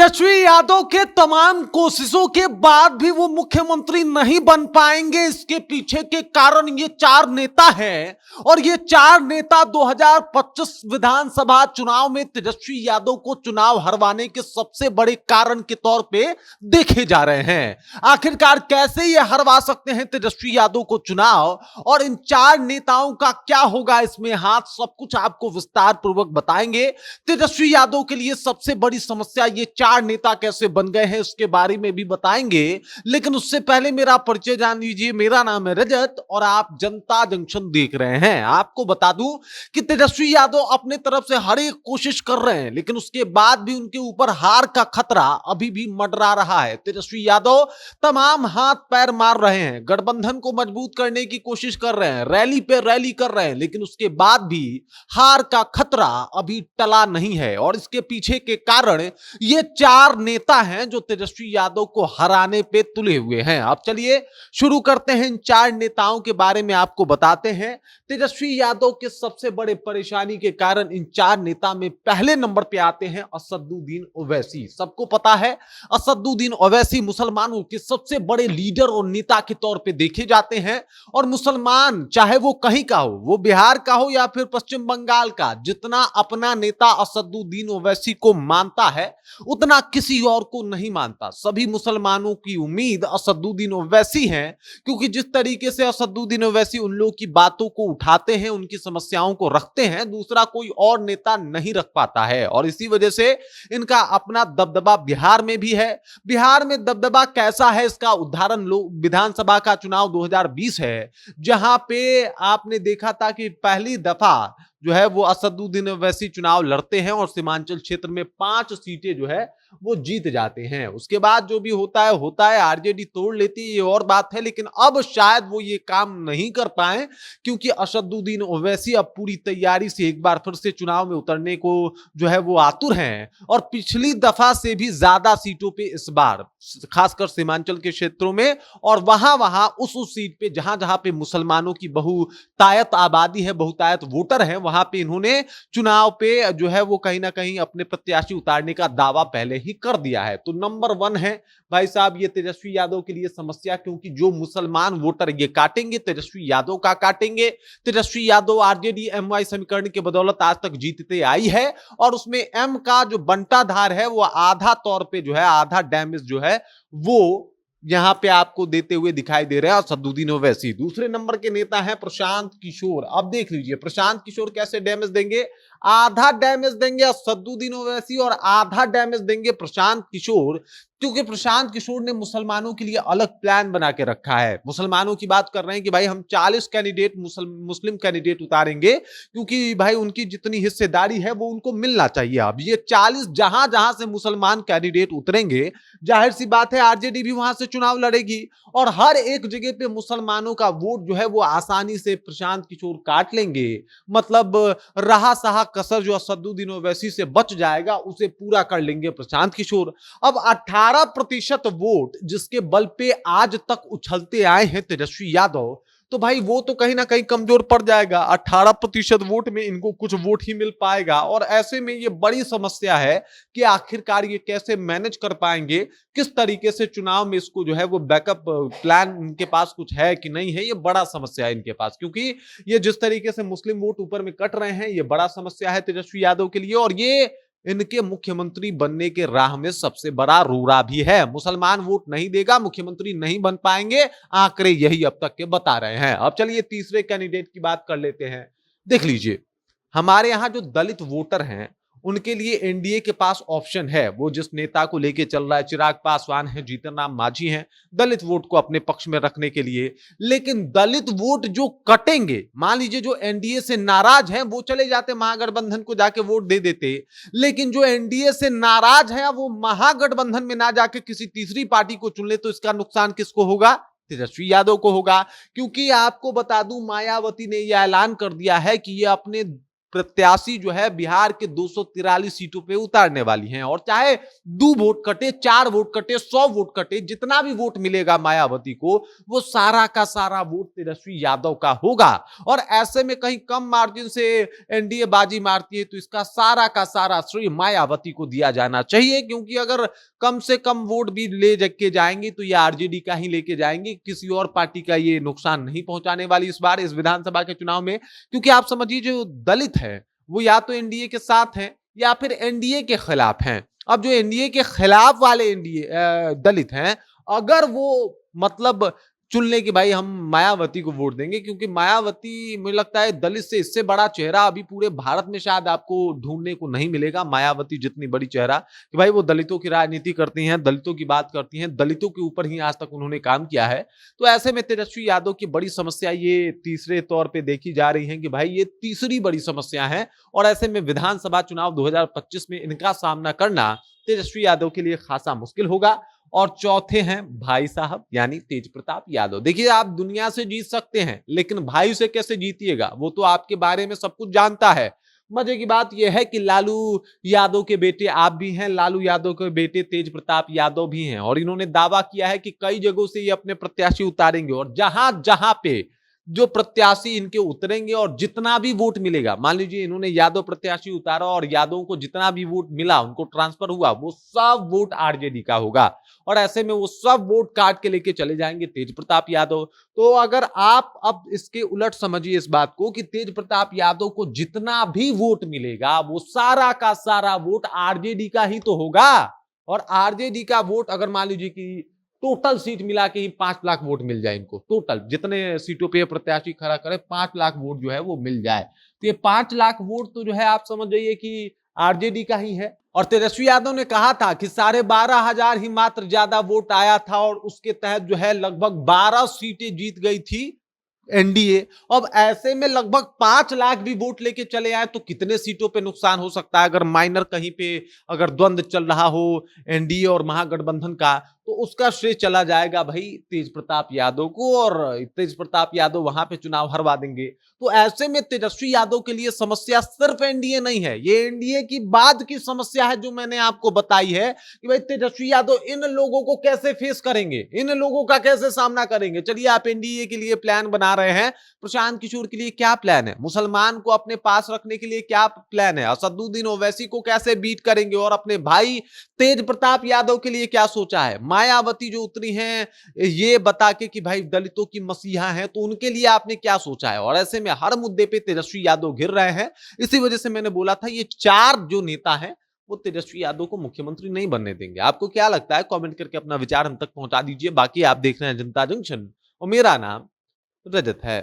तेजस्वी यादव के तमाम कोशिशों के बाद भी वो मुख्यमंत्री नहीं बन पाएंगे। इसके पीछे के कारण ये चार नेता हैं और ये चार नेता 2025 विधानसभा चुनाव में तेजस्वी यादव को चुनाव हरवाने के सबसे बड़े कारण के तौर पे देखे जा रहे हैं। आखिरकार कैसे ये हरवा सकते हैं तेजस्वी यादव को चुनाव और इन चार नेताओं का क्या होगा इसमें हाथ, सब कुछ आपको विस्तार पूर्वक बताएंगे। तेजस्वी यादव के लिए सबसे बड़ी समस्या ये चार नेता कैसे बन गए हैं उसके बारे में भी बताएंगे, लेकिन उससे पहले मेरा परिचय जान लीजिए। मेरा नाम है रजत और आप जनता जंक्शन देख रहे हैं। आपको बता दूं कि तेजस्वी यादव अपने तरफ से हर एक कोशिश कर रहे हैं, लेकिन उसके बाद भी उनके ऊपर हार का खतरा अभी भी मंडरा रहा है। तेजस्वी यादव तमाम हाथ पैर मार रहे हैं, गठबंधन को मजबूत करने की कोशिश कर रहे हैं, रैली पे रैली कर रहे हैं, लेकिन उसके बाद भी हार का खतरा अभी टला नहीं है। और इसके पीछे के कारण ये चार नेता हैं जो तेजस्वी यादव को हराने पे तुले हुए हैं। अब चलिए शुरू करते हैं, इन चार नेताओं के बारे में आपको बताते हैं। तेजस्वी यादव के सबसे बड़े परेशानी के कारण इन चार नेता में पहले नंबर पे आते हैं असदुद्दीन ओवैसी। सबको पता है असदुद्दीन ओवैसी मुसलमानों के सबसे बड़े लीडर और नेता के तौर पे देखे जाते हैं। और मुसलमान चाहे वो कहीं का हो, वो बिहार का हो या फिर पश्चिम बंगाल का, जितना अपना नेता असदुद्दीन ओवैसी को मानता है उतना किसी और को नहीं मानता। सभी मुसलमानों की उम्मीद असदुद्दीन ओवैसी है, क्योंकि जिस तरीके से असदुद्दीन ओवैसी उन लोगों की बातों को उठाते हैं, उनकी समस्याओं को रखते हैं, दूसरा कोई और नेता नहीं रख पाता है। और इसी वजह से इनका अपना दबदबा बिहार में भी है। बिहार में दबदबा कैसा है इसका उदाहरण लो, विधानसभा का चुनाव 2020 है, जहां पे आपने देखा था कि पहली दफा जो है वो असदुद्दीन ओवैसी चुनाव लड़ते हैं और सीमांचल क्षेत्र में 5 सीटें जो है वो जीत जाते हैं। उसके बाद जो भी होता है, आरजेडी तोड़ लेती है, ये और बात है, लेकिन अब शायद वो ये काम नहीं कर पाए, क्योंकि असदुद्दीन ओवैसी अब पूरी तैयारी से एक बार फिर से चुनाव में उतरने को जो है वो आतुर हैं। और पिछली दफा से भी ज्यादा सीटों पे इस बार, खासकर सीमांचल के क्षेत्रों में और वहां उस सीट पे जहां जहां पे मुसलमानों की बहुतायत आबादी है, बहुतायत वोटर है, वहां पे इन्होंने चुनाव पे जो है वो कहीं ना कहीं अपने प्रत्याशी उतारने का दावा पहले ही कर दिया है। तो नंबर 1 है भाई साहब ये तेजस्वी यादव के लिए समस्या, क्योंकि जो मुसलमान वोटर ये काटेंगे तेजस्वी यादव का काटेंगे। तेजस्वी यादव आरजेडी एमवाई समीकरण के बदौलत आज तक जीतते आई है और उसमें एम का जो बंटाधार है वो आधा तौर पे जो है, आधा डैमेज जो है वो यहां पे आपको देते हुए दिखाई दे रहे हैं असदुद्दीन ओवैसी। दूसरे नंबर के नेता हैं प्रशांत किशोर। अब देख लीजिए प्रशांत किशोर कैसे डैमेज देंगे, आधा डैमेज देंगे असदुद्दीन ओवैसी और आधा डैमेज देंगे प्रशांत किशोर, क्योंकि प्रशांत किशोर ने मुसलमानों के लिए अलग प्लान बना के रखा है। मुसलमानों की बात कर रहे हैं कि भाई हम 40 कैंडिडेट मुस्लिम कैंडिडेट उतारेंगे, क्योंकि भाई उनकी जितनी हिस्सेदारी है वो उनको मिलना चाहिए। अब ये 40 जहां जहां से मुसलमान कैंडिडेट उतरेंगे, जाहिर सी बात है आरजेडी भी वहां से चुनाव लड़ेगी और हर एक जगह पे मुसलमानों का वोट जो है वो आसानी से प्रशांत किशोर काट लेंगे। मतलब रहा सहा कसर जो असदुद्दीन ओवैसी से बच जाएगा उसे पूरा कर लेंगे प्रशांत किशोर। अब 18% वोट जिसके बल पे आज तक उछलते आए हैं तेजस्वी यादव, तो भाई वो तो कहीं ना कहीं कमजोर पड़ जाएगा। 18% वोट में इनको कुछ वोट ही मिल पाएगा और ऐसे में ये बड़ी समस्या है कि आखिरकार ये कैसे मैनेज कर पाएंगे, किस तरीके से चुनाव में इसको जो है वो बैकअप प्लान इनके पास कुछ है कि नहीं है, ये बड़ा समस्या है इनके पास। क्योंकि ये जिस तरीके से मुस्लिम वोट ऊपर में कट रहे हैं, ये बड़ा समस्या है तेजस्वी यादव के लिए और ये इनके मुख्यमंत्री बनने के राह में सबसे बड़ा रोड़ा भी है। मुसलमान वोट नहीं देगा, मुख्यमंत्री नहीं बन पाएंगे, आंकड़े यही अब तक के बता रहे हैं। अब चलिए तीसरे कैंडिडेट की बात कर लेते हैं। देख लीजिए हमारे यहां जो दलित वोटर हैं उनके लिए एनडीए के पास ऑप्शन है। वो जिस नेता को लेके चल रहा है, चिराग पासवान है, जीतन राम मांझी हैं, दलित वोट को अपने पक्ष में रखने के लिए। लेकिन दलित वोट जो कटेंगे, मान लीजिए जो एनडीए से नाराज हैं वो चले जाते महागठबंधन को जाके वोट दे देते, लेकिन जो एनडीए से नाराज है वो महागठबंधन में ना जाके किसी तीसरी पार्टी को चुन ले, तो इसका नुकसान किसको होगा? तेजस्वी यादव को होगा। क्योंकि आपको बता दूं मायावती ने यह ऐलान कर दिया है कि ये अपने प्रत्याशी जो है बिहार के 243 सीटों पे उतारने वाली हैं। और चाहे 2 वोट कटे, 4 वोट कटे, 100 वोट कटे, जितना भी वोट मिलेगा मायावती को, वो सारा का सारा वोट तेजस्वी यादव का होगा। और ऐसे में कहीं कम मार्जिन से एनडीए बाजी मारती है तो इसका सारा का सारा श्रेय मायावती को दिया जाना चाहिए, क्योंकि अगर कम से कम वोट भी ले के जाएंगे तो ये आरजेडी का ही लेके जाएंगे, किसी और पार्टी का ये नुकसान नहीं पहुंचाने वाली इस बार इस विधानसभा के चुनाव में। क्योंकि आप समझिए जो दलित है वो या तो एनडीए के साथ हैं या फिर एनडीए के खिलाफ हैं। अब जो एनडीए के खिलाफ वाले एनडीए दलित हैं, अगर वो मतलब चुन ले कि भाई हम मायावती को वोट देंगे, क्योंकि मायावती मुझे लगता है दलित से इससे बड़ा चेहरा अभी पूरे भारत में शायद आपको ढूंढने को नहीं मिलेगा। मायावती जितनी बड़ी चेहरा कि भाई वो दलितों की राजनीति करती हैं, दलितों की बात करती हैं, दलितों के ऊपर ही आज तक उन्होंने काम किया है। तो ऐसे में तेजस्वी यादव की बड़ी समस्या ये तीसरे तौर पर देखी जा रही है कि भाई ये तीसरी बड़ी समस्या है। और ऐसे में विधानसभा चुनाव 2025 में इनका सामना करना तेजस्वी यादव के लिए खासा मुश्किल होगा। और चौथे हैं भाई साहब यानी तेज प्रताप यादव। देखिए आप दुनिया से जीत सकते हैं, लेकिन भाई से कैसे जीतिएगा, वो तो आपके बारे में सब कुछ जानता है। मजे की बात यह है कि लालू यादव के बेटे आप भी हैं, लालू यादव के बेटे तेज प्रताप यादव भी हैं, और इन्होंने दावा किया है कि कई जगहों से ये अपने प्रत्याशी उतारेंगे। और जहां जहां पे जो प्रत्याशी इनके उतरेंगे और जितना भी वोट मिलेगा, मान लीजिए इन्होंने यादव प्रत्याशी उतारा और यादव को जितना भी वोट मिला, उनको ट्रांसफर हुआ, वो सब वोट आरजेडी का होगा। और ऐसे में वो सब वोट काट के लेके चले जाएंगे तेज प्रताप यादव। तो अगर आप अब इसके उलट समझिए इस बात को कि तेज प्रताप यादव को जितना भी वोट मिलेगा वो सारा का सारा वोट आरजेडी का ही तो होगा। और आरजेडी का वोट अगर मान लीजिए कि टोटल सीट मिला के ही 5 लाख वोट मिल जाए इनको, टोटल जितने सीटों पे प्रत्याशी खड़ा करे 5 लाख वोट जो है वो मिल जाए, तो ये 5 लाख वोट तो जो है आप समझ जाइए कि आरजेडी का ही है। और तेजस्वी यादव ने कहा था कि 12,500 ही मात्र ज्यादा वोट आया था और उसके तहत जो है लगभग 12 सीटें जीत गई थी एनडीए। अब ऐसे में लगभग 5 लाख भी वोट लेके चले आए तो कितने सीटों पे नुकसान हो सकता है। अगर माइनर कहीं पे अगर द्वंद्व चल रहा हो एनडीए और महागठबंधन का, तो उसका श्रेय चला जाएगा भाई तेज प्रताप यादव को, और तेज प्रताप यादव वहां पे चुनाव हरवा देंगे। तो ऐसे में तेजस्वी यादव के लिए समस्या सिर्फ एनडीए नहीं है, ये एनडीए की बाद की समस्या है जो मैंने आपको बताई है कि भाई तेजस्वी यादव इन लोगों को कैसे फेस करेंगे, इन लोगों का कैसे सामना करेंगे। चलिए आप एनडीए के लिए प्लान बना रहे हैं, प्रशांत किशोर के लिए क्या प्लान है, मुसलमान को अपने पास रखने के लिए क्या प्लान है, असदुद्दीन ओवैसी को कैसे बीट करेंगे, और अपने भाई तेज प्रताप यादव के लिए क्या सोचा है। मायावती जो उतरी हैं ये बता के कि भाई दलितों की मसीहा हैं, तो उनके लिए आपने क्या सोचा है। और ऐसे में हर मुद्दे पे तेजस्वी यादव घिर रहे हैं। इसी वजह से मैंने बोला था ये 4 जो नेता हैं वो तेजस्वी यादव को मुख्यमंत्री नहीं बनने देंगे। आपको क्या लगता है, कमेंट करके अपना विचार हम तक पहुंचा दीजिए। बाकी आप देख रहे हैं जनता जंक्शन और मेरा नाम रजत है।